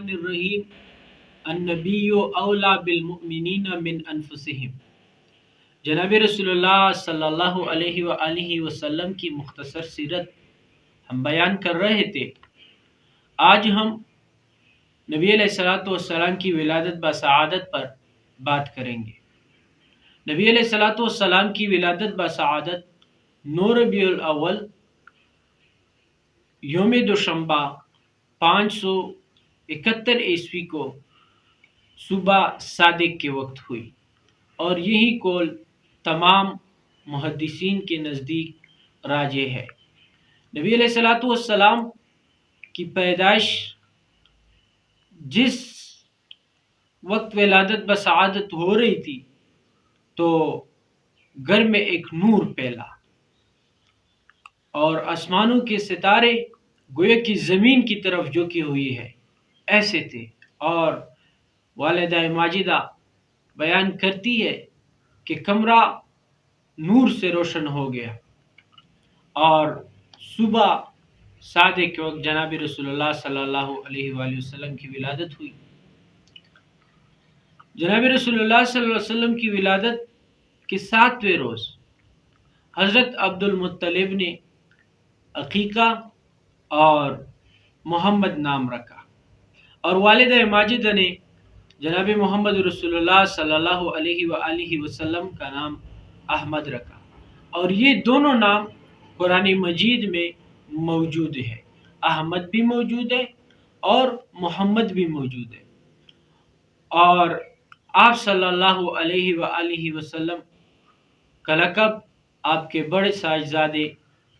الرحمن الرحیم النبی اولا بالمؤمنین من انفسہم۔ جناب رسول اللہ صلی اللہ علیہ وآلہ وسلم کی مختصر سیرت ہم بیان کر رہے تھے۔ آج ہم نبی علیہ الصلوۃ والسلام کی ولادت بسعادت پر بات کریں گے۔ نبی علیہ الصلوۃ والسلام کی ولادت بسعادت 9 ربیع الاول یوم دوشنبہ 571 عیسوی کو صبح صادق کے وقت ہوئی، اور یہی قول تمام محدثین کے نزدیک راجح ہے۔ نبی علیہ الصلوۃ والسلام کی پیدائش جس وقت ولادت بسعادت ہو رہی تھی تو گھر میں ایک نور پھیلا اور آسمانوں کے ستارے گویا کہ زمین کی طرف جھکے ہوئی ہے ایسے تھے، اور والدہ ماجدہ بیان کرتی ہے کہ کمرہ نور سے روشن ہو گیا، اور صبح صادق کے وقت جناب رسول اللہ صلی اللہ علیہ وآلہ وسلم کی ولادت ہوئی۔ جناب رسول اللہ صلی اللہ علیہ وسلم کی ولادت کے 7ویں روز حضرت عبد المطلب نے عقیقہ اور محمد نام رکھا، اور والدہ ماجدہ نے جناب محمد رسول اللہ صلی اللہ علیہ وآلہ وسلم کا نام احمد رکھا، اور یہ دونوں نام قرآن مجید میں موجود ہے۔ احمد بھی موجود ہے اور محمد بھی موجود ہے، اور آپ صلی اللہ علیہ وآلہ وسلم کا لقب آپ کے بڑے صاحبزادے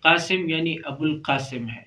قاسم یعنی ابو القاسم ہے۔